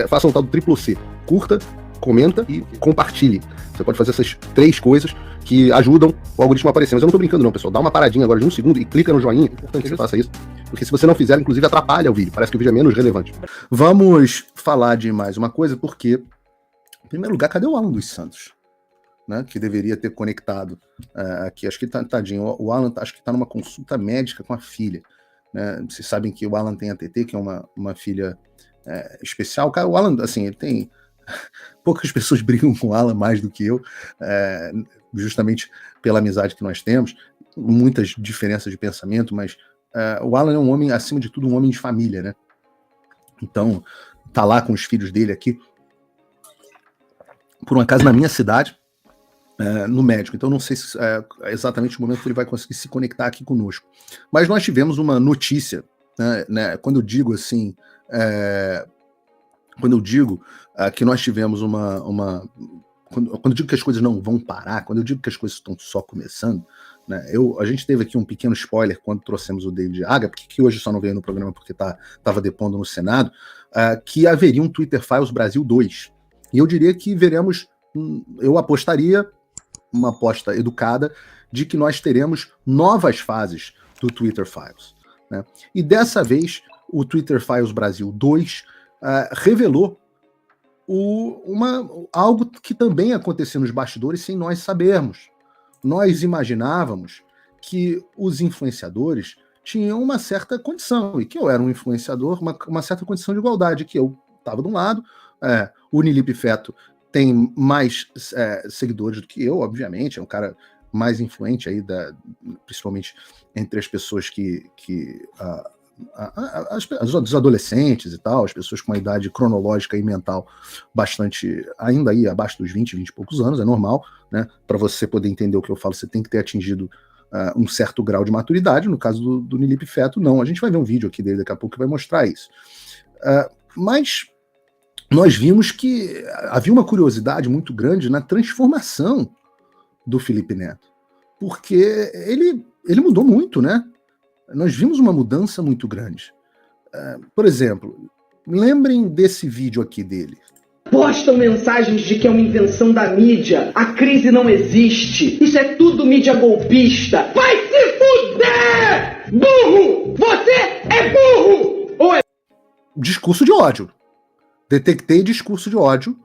faça o tal do triplo C. Curta, comenta e compartilhe. Você pode fazer essas 3 coisas que ajudam o algoritmo a aparecer. Mas eu não tô brincando não, pessoal. Dá uma paradinha agora de 1 segundo e clica no joinha. É importante que você faça isso. Porque se você não fizer, inclusive atrapalha o vídeo. Parece que o vídeo é menos relevante. Vamos falar de mais uma coisa, porque, em primeiro lugar, cadê o Alan dos Santos? Né, que deveria ter conectado aqui. Acho que tadinho. O Alan acho que está numa consulta médica com a filha. Né? Vocês sabem que o Alan tem a TT, que é uma filha especial. O Alan, assim, ele tem... Poucas pessoas brigam com o Alan mais do que eu, justamente pela amizade que nós temos, muitas diferenças de pensamento, mas o Alan é um homem, acima de tudo, um homem de família, né? Então, tá lá com os filhos dele aqui, por um acaso na minha cidade, no médico. Então, não sei se exatamente o momento que ele vai conseguir se conectar aqui conosco. Mas nós tivemos uma notícia, né, quando eu digo assim... Quando eu digo que nós tivemos quando eu digo que as coisas não vão parar, quando eu digo que as coisas estão só começando, né, a gente teve aqui um pequeno spoiler quando trouxemos o David Aga, que hoje só não veio no programa porque estava depondo no Senado, que haveria um Twitter Files Brasil 2. E eu diria que veremos, eu apostaria, uma aposta educada, de que nós teremos novas fases do Twitter Files. Né? E dessa vez, o Twitter Files Brasil 2 revelou algo que também aconteceu nos bastidores sem nós sabermos. Nós imaginávamos que os influenciadores tinham uma certa condição, e que eu era um influenciador, uma certa condição de igualdade, que eu estava de um lado, o Nilipe Feto tem mais seguidores do que eu, obviamente, é um cara mais influente aí, principalmente entre as pessoas os adolescentes e tal, as pessoas com uma idade cronológica e mental bastante, ainda aí abaixo dos 20 e poucos anos, é normal, né? Para você poder entender o que eu falo, você tem que ter atingido um certo grau de maturidade. No caso do Nilipe Feto, não. A gente vai ver um vídeo aqui dele daqui a pouco que vai mostrar isso. Mas nós vimos que havia uma curiosidade muito grande na transformação do Felipe Neto, porque ele mudou muito, né? Nós vimos uma mudança muito grande. Por exemplo, lembrem desse vídeo aqui dele. Postam mensagens de que é uma invenção da mídia. A crise não existe. Isso é tudo mídia golpista. Vai se fuder! Burro! Você é burro! Ou é... Discurso de ódio. Detectei discurso de ódio.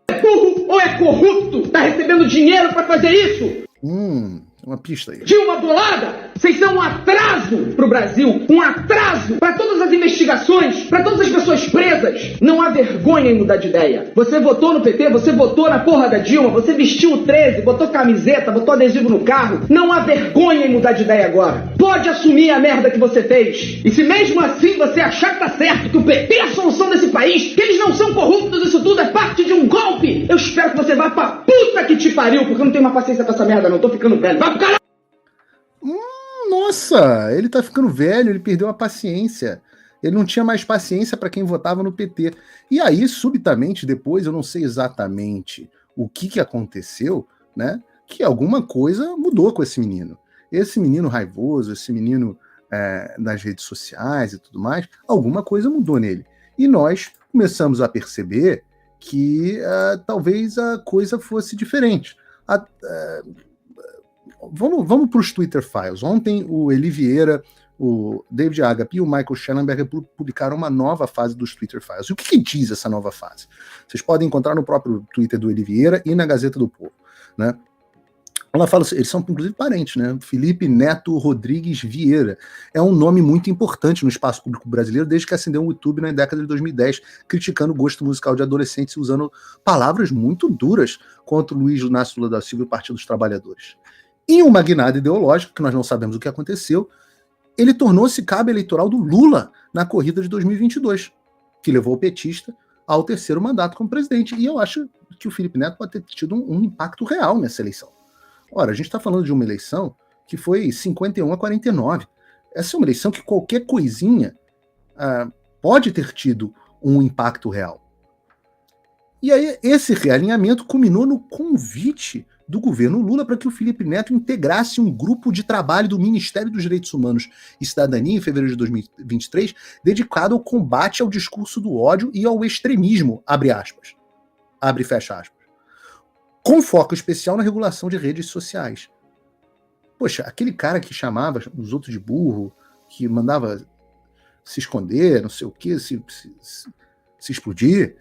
É burro ou é corrupto? Tá recebendo dinheiro pra fazer isso? Uma pista aí. Dilma bolada, vocês são um atraso pro Brasil, um atraso para todas as investigações, para todas as pessoas presas. Não há vergonha em mudar de ideia. Você votou no PT, você votou na porra da Dilma, você vestiu o 13, botou camiseta, botou adesivo no carro. Não há vergonha em mudar de ideia agora. Pode assumir a merda que você fez. E se mesmo assim você achar que tá certo, que o PT é a solução desse país, que eles não são corruptos, isso tudo é parte de um golpe, eu espero que você vá pra puta que te pariu, porque eu não tenho mais paciência pra essa merda não, tô ficando velho. Vai pro caralho! Nossa, ele tá ficando velho, ele perdeu a paciência. Ele não tinha mais paciência para quem votava no PT. E aí, subitamente, depois, eu não sei exatamente o que aconteceu, né? Que alguma coisa mudou com esse menino. Esse menino raivoso, esse menino nas redes sociais e tudo mais, alguma coisa mudou nele. E nós começamos a perceber que talvez a coisa fosse diferente. Vamos para os Twitter Files. Ontem o Eli Vieira, o David Agape e o Michael Schellenberger publicaram uma nova fase dos Twitter Files. E o que diz essa nova fase? Vocês podem encontrar no próprio Twitter do Eli Vieira e na Gazeta do Povo, né? Ela fala, eles são inclusive parentes, né? Felipe Neto Rodrigues Vieira é um nome muito importante no espaço público brasileiro desde que acendeu o YouTube na década de 2010, criticando o gosto musical de adolescentes e usando palavras muito duras contra o Luiz Inácio Lula da Silva e o Partido dos Trabalhadores. Em uma guinada ideológica, que nós não sabemos o que aconteceu, ele tornou-se cabo eleitoral do Lula na corrida de 2022, que levou o petista ao 3º mandato como presidente. E eu acho que o Felipe Neto pode ter tido um impacto real nessa eleição. Ora, a gente está falando de uma eleição que foi 51-49. Essa é uma eleição que qualquer coisinha pode ter tido um impacto real. E aí esse realinhamento culminou no convite do governo Lula para que o Felipe Neto integrasse um grupo de trabalho do Ministério dos Direitos Humanos e Cidadania em fevereiro de 2023, dedicado ao combate ao discurso do ódio e ao extremismo, abre aspas, abre e fecha aspas, com foco especial na regulação de redes sociais. Poxa, aquele cara que chamava os outros de burro, que mandava se esconder, não sei o quê, se explodir,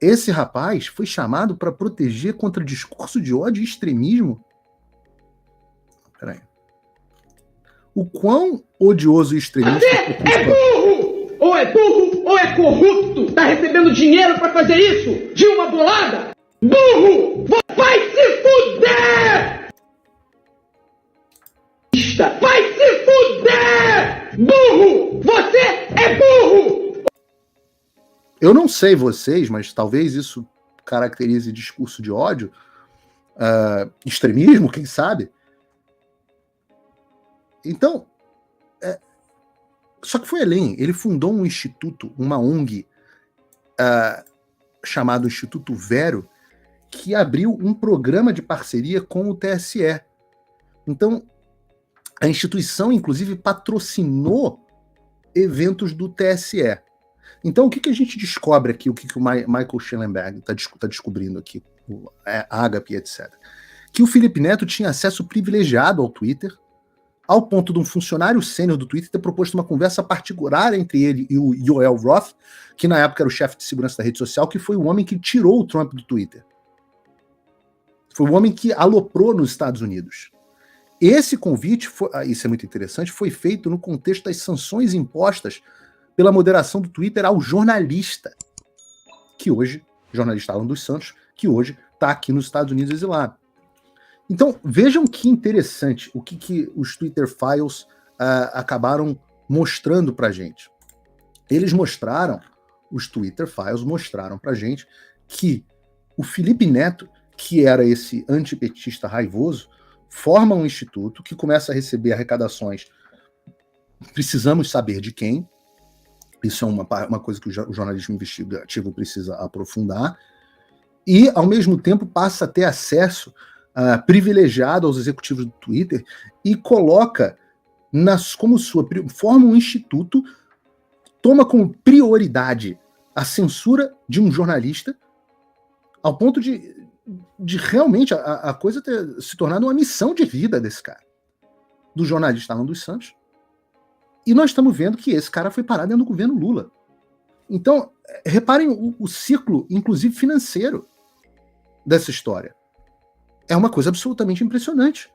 esse rapaz foi chamado para proteger contra discurso de ódio e extremismo? Peraí. O quão odioso e extremista... Você é burro! Ou é burro ou é corrupto! Tá recebendo dinheiro para fazer isso? De uma bolada? Burro! Vai se fuder! Vai se fuder! Burro! Você é burro! Eu não sei vocês, mas talvez isso caracterize discurso de ódio, extremismo, quem sabe? Então, só que foi além. Ele fundou um instituto, uma ONG, chamado Instituto Vero, que abriu um programa de parceria com o TSE. Então, a instituição, inclusive, patrocinou eventos do TSE. Então, o que a gente descobre aqui, o que o Michael Schellenberg está descobrindo aqui, a Agape, etc. Que o Felipe Neto tinha acesso privilegiado ao Twitter, ao ponto de um funcionário sênior do Twitter ter proposto uma conversa particular entre ele e o Joel Roth, que na época era o chefe de segurança da rede social, que foi o homem que tirou o Trump do Twitter. Foi o homem que aloprou nos Estados Unidos. Esse convite, isso é muito interessante, foi feito no contexto das sanções impostas pela moderação do Twitter ao jornalista, jornalista Alan dos Santos, que hoje está aqui nos Estados Unidos exilado. Então, vejam que interessante o que os Twitter Files acabaram mostrando para a gente. Os Twitter Files mostraram para a gente que o Felipe Neto, que era esse antipetista raivoso, forma um instituto que começa a receber arrecadações. Precisamos saber de quem. Isso é uma coisa que o jornalismo investigativo precisa aprofundar. E, ao mesmo tempo, passa a ter acesso privilegiado aos executivos do Twitter e coloca forma um instituto, toma como prioridade a censura de um jornalista, ao ponto de realmente a coisa ter se tornado uma missão de vida desse cara, do jornalista Alan dos Santos. E nós estamos vendo que esse cara foi parado dentro do governo Lula. Então, reparem o ciclo, inclusive financeiro, dessa história. É uma coisa absolutamente impressionante.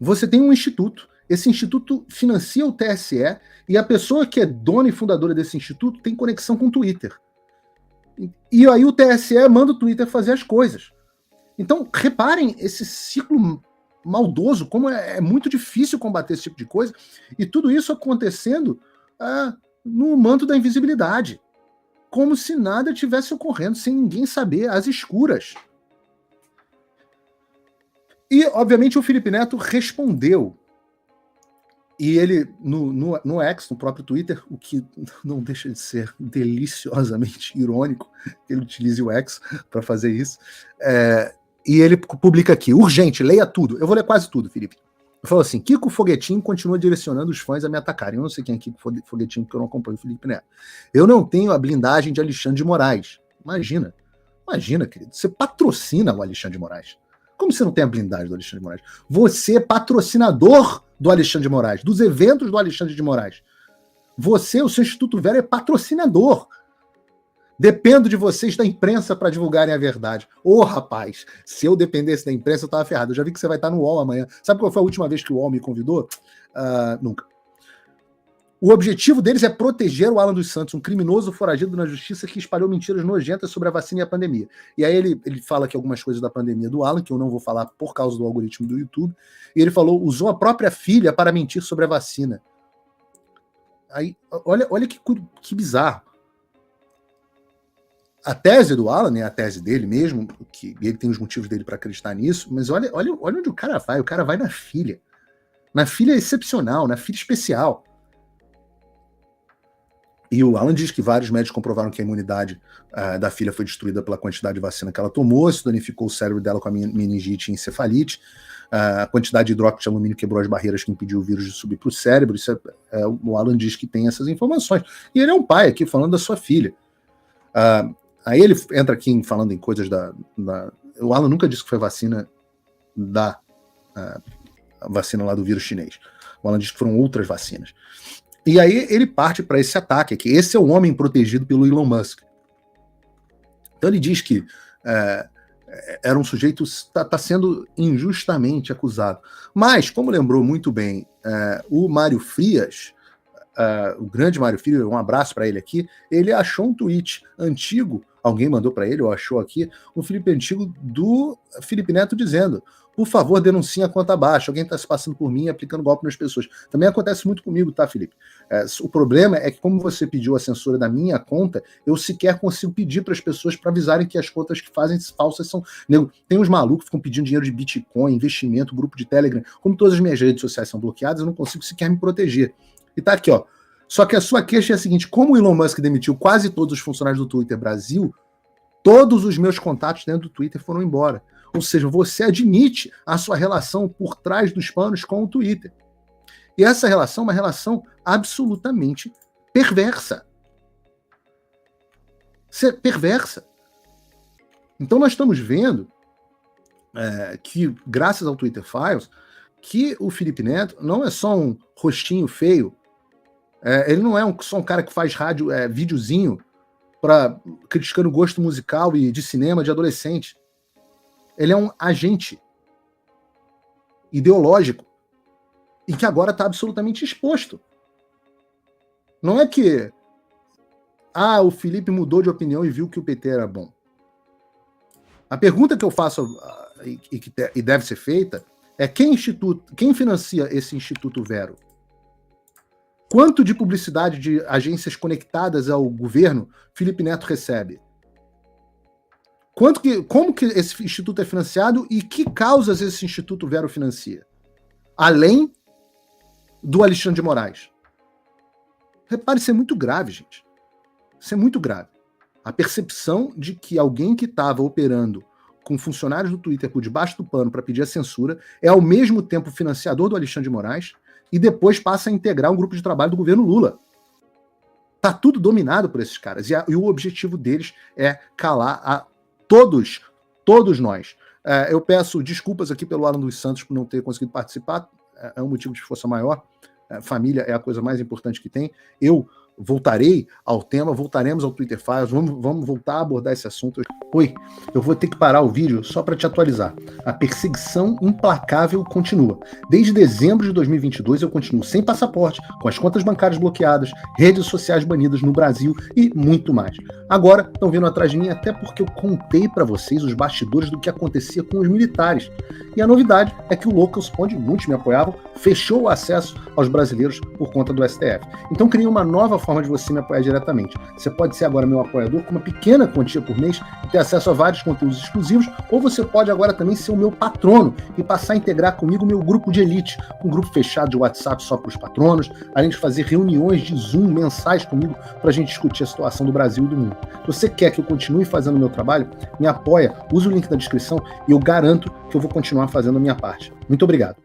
Você tem um instituto, esse instituto financia o TSE, e a pessoa que é dona e fundadora desse instituto tem conexão com o Twitter. E aí o TSE manda o Twitter fazer as coisas. Então, reparem esse ciclo maldoso, como é muito difícil combater esse tipo de coisa, e tudo isso acontecendo no manto da invisibilidade, como se nada tivesse ocorrendo, sem ninguém saber, às escuras. E, obviamente, o Felipe Neto respondeu. E ele, no X, no próprio Twitter, o que não deixa de ser deliciosamente irônico, que ele utilize o X para fazer isso, e ele publica aqui: urgente, leia tudo. Eu vou ler quase tudo, Felipe. Ele falou assim: Kiko Foguetinho continua direcionando os fãs a me atacarem. Eu não sei quem é Kiko Foguetinho, porque eu não acompanho o Felipe Neto. Eu não tenho a blindagem de Alexandre de Moraes. Imagina, querido, você patrocina o Alexandre de Moraes. Como você não tem a blindagem do Alexandre de Moraes? Você é patrocinador do Alexandre de Moraes, dos eventos do Alexandre de Moraes. Você, o seu Instituto Vero, é patrocinador. Dependo de vocês da imprensa para divulgarem a verdade. Rapaz, se eu dependesse da imprensa, eu estava ferrado. Eu já vi que você vai estar no UOL amanhã. Sabe qual foi a última vez que o UOL me convidou? Nunca. O objetivo deles é proteger o Alan dos Santos, um criminoso foragido na justiça que espalhou mentiras nojentas sobre a vacina e a pandemia. E aí ele fala aqui algumas coisas da pandemia do Alan, que eu não vou falar por causa do algoritmo do YouTube. E ele falou, usou a própria filha para mentir sobre a vacina. Aí, olha que bizarro. A tese do Alan, né, a tese dele mesmo, que ele tem os motivos dele para acreditar nisso, mas olha onde o cara vai na filha. Na filha excepcional, na filha especial. E o Alan diz que vários médicos comprovaram que a imunidade da filha foi destruída pela quantidade de vacina que ela tomou, isso danificou o cérebro dela com a meningite e encefalite, a quantidade de hidróxido de alumínio quebrou as barreiras que impediu o vírus de subir para o cérebro. Isso o Alan diz que tem essas informações. E ele é um pai aqui falando da sua filha. Aí ele entra aqui falando em coisas o Alan nunca disse que foi vacina a vacina lá do vírus chinês. O Alan disse que foram outras vacinas. E aí ele parte para esse ataque aqui. Esse é o homem protegido pelo Elon Musk. Então ele diz que era um sujeito está sendo injustamente acusado. Mas, como lembrou muito bem o Mário Frias, o grande Mário Frias, um abraço para ele aqui, ele achou um tweet antigo, alguém mandou para ele, ou achou aqui, um Felipe antigo do Felipe Neto dizendo: por favor, denuncie a conta baixa, alguém está se passando por mim e aplicando golpe nas pessoas. Também acontece muito comigo, tá, Felipe? O problema é que, como você pediu a censura da minha conta, eu sequer consigo pedir para as pessoas para avisarem que as contas que fazem falsas são... Tem uns malucos que ficam pedindo dinheiro de Bitcoin, investimento, grupo de Telegram. Como todas as minhas redes sociais são bloqueadas, eu não consigo sequer me proteger. E tá aqui, ó. Só que a sua queixa é a seguinte: como o Elon Musk demitiu quase todos os funcionários do Twitter Brasil, todos os meus contatos dentro do Twitter foram embora. Ou seja, você admite a sua relação por trás dos panos com o Twitter. E essa relação é uma relação absolutamente perversa. Perversa. Então nós estamos vendo que, graças ao Twitter Files, que o Felipe Neto não é só um rostinho feio, ele não é só um cara que faz videozinho criticando gosto musical e de cinema de adolescente. Ele é um agente ideológico e que agora está absolutamente exposto. Não é que o Felipe mudou de opinião e viu que o PT era bom. A pergunta que eu faço e deve ser feita é quem financia esse Instituto Vero? Quanto de publicidade de agências conectadas ao governo Felipe Neto recebe? Como que esse instituto é financiado e que causas esse Instituto Vero financia? Além do Alexandre de Moraes. Repare, isso é muito grave, gente. Isso é muito grave. A percepção de que alguém que estava operando com funcionários do Twitter por debaixo do pano para pedir a censura é ao mesmo tempo financiador do Alexandre de Moraes e depois passa a integrar um grupo de trabalho do governo Lula. Tá tudo dominado por esses caras. E o objetivo deles é calar todos nós. Eu peço desculpas aqui pelo Alan dos Santos por não ter conseguido participar. É um motivo de força maior. Família é a coisa mais importante que tem. Eu voltarei ao tema, voltaremos ao Twitter Files, vamos voltar a abordar esse assunto. Oi, eu vou ter que parar o vídeo só para te atualizar. A perseguição implacável continua. Desde dezembro de 2022 eu continuo sem passaporte, com as contas bancárias bloqueadas, redes sociais banidas no Brasil e muito mais. Agora estão vindo atrás de mim até porque eu contei para vocês os bastidores do que acontecia com os militares. E a novidade é que o Locals, onde muitos me apoiavam, fechou o acesso aos brasileiros por conta do STF. Então criei uma nova forma de você me apoiar diretamente. Você pode ser agora meu apoiador com uma pequena quantia por mês e ter acesso a vários conteúdos exclusivos, ou você pode agora também ser o meu patrono e passar a integrar comigo o meu grupo de elite, um grupo fechado de WhatsApp só para os patronos, além de fazer reuniões de Zoom mensais comigo para a gente discutir a situação do Brasil e do mundo. Se você quer que eu continue fazendo o meu trabalho, me apoia, use o link na descrição e eu garanto que eu vou continuar fazendo a minha parte. Muito obrigado.